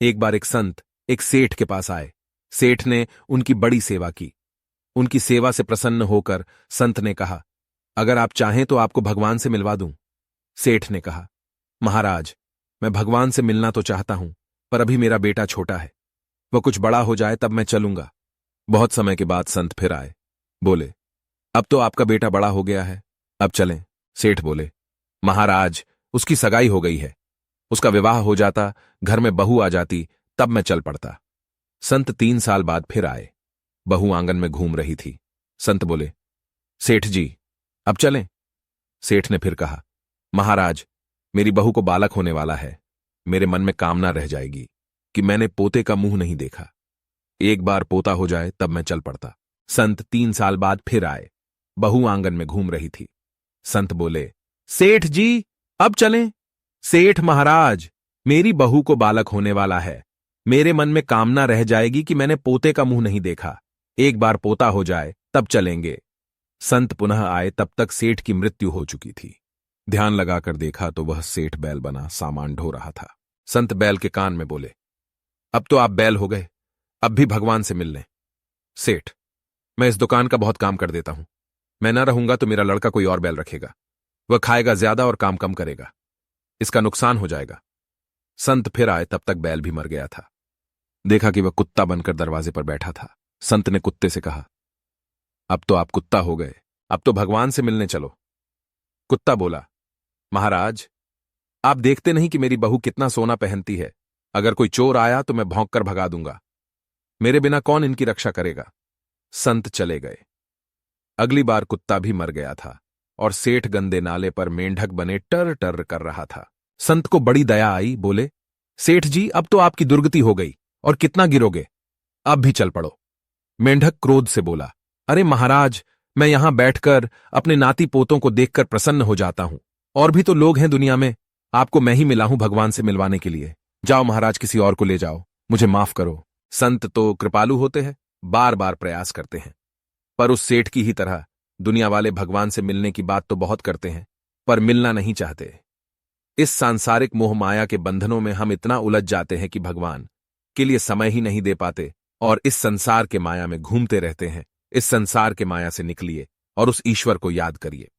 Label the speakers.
Speaker 1: एक बार एक संत एक सेठ के पास आए। सेठ ने उनकी बड़ी सेवा की। उनकी सेवा से प्रसन्न होकर संत ने कहा, अगर आप चाहें तो आपको भगवान से मिलवा दूं। सेठ ने कहा, महाराज, मैं भगवान से मिलना तो चाहता हूं, पर अभी मेरा बेटा छोटा है। वह कुछ बड़ा हो जाए तब मैं चलूंगा। बहुत समय के बाद संत फिर आए। बोले, अब तो आपका बेटा बड़ा हो गया है, अब चलें। सेठ बोले, महाराज, उसकी सगाई हो गई है। उसका विवाह हो जाता, घर में बहू आ जाती, तब मैं चल पड़ता। संत 3 साल बाद फिर आए। बहू आंगन में घूम रही थी। संत बोले, सेठ जी, अब चलें। सेठ ने फिर कहा, महाराज, मेरी बहू को बालक होने वाला है। मेरे मन में कामना रह जाएगी कि मैंने पोते का मुंह नहीं देखा। एक बार पोता हो जाए तब मैं चल पड़ता। संत 3 साल बाद फिर आए। बहू आंगन में घूम रही थी। संत बोले, सेठ जी, अब चलें। सेठ महाराज, मेरी बहू को बालक होने वाला है। मेरे मन में कामना रह जाएगी कि मैंने पोते का मुंह नहीं देखा। एक बार पोता हो जाए तब चलेंगे। संत पुनः आए, तब तक सेठ की मृत्यु हो चुकी थी। ध्यान लगाकर देखा तो वह सेठ बैल बना सामान ढो रहा था। संत बैल के कान में बोले, अब तो आप बैल हो गए, अब भी भगवान से मिल लें। सेठ, मैं इस दुकान का बहुत काम कर देता हूं। मैं न रहूंगा तो मेरा लड़का कोई और बैल रखेगा। वह खाएगा ज्यादा और काम कम करेगा। इसका नुकसान हो जाएगा। संत फिर आए, तब तक बैल भी मर गया था। देखा कि वह कुत्ता बनकर दरवाजे पर बैठा था। संत ने कुत्ते से कहा, अब तो आप कुत्ता हो गए, अब तो भगवान से मिलने चलो। कुत्ता बोला, महाराज, आप देखते नहीं कि मेरी बहू कितना सोना पहनती है। अगर कोई चोर आया तो मैं भौंक कर भगा दूंगा। मेरे बिना कौन इनकी रक्षा करेगा। संत चले गए। अगली बार कुत्ता भी मर गया था और सेठ गंदे नाले पर मेंढक बने टर टर कर रहा था। संत को बड़ी दया आई। बोले, सेठ जी, अब तो आपकी दुर्गति हो गई और कितना गिरोगे, अब भी चल पड़ो। मेंढक क्रोध से बोला, अरे महाराज, मैं यहां बैठकर अपने नाती पोतों को देखकर प्रसन्न हो जाता हूं। और भी तो लोग हैं दुनिया में। आपको मैं ही मिला हूं भगवान से मिलवाने के लिए। जाओ महाराज, किसी और को ले जाओ, मुझे माफ करो। संत तो कृपालु होते हैं, बार बार प्रयास करते हैं, पर उस सेठ की ही तरह दुनिया वाले भगवान से मिलने की बात तो बहुत करते हैं, पर मिलना नहीं चाहते। इस सांसारिक मोह माया के बंधनों में हम इतना उलझ जाते हैं कि भगवान के लिए समय ही नहीं दे पाते और इस संसार के माया में घूमते रहते हैं। इस संसार के माया से निकलिए और उस ईश्वर को याद करिए।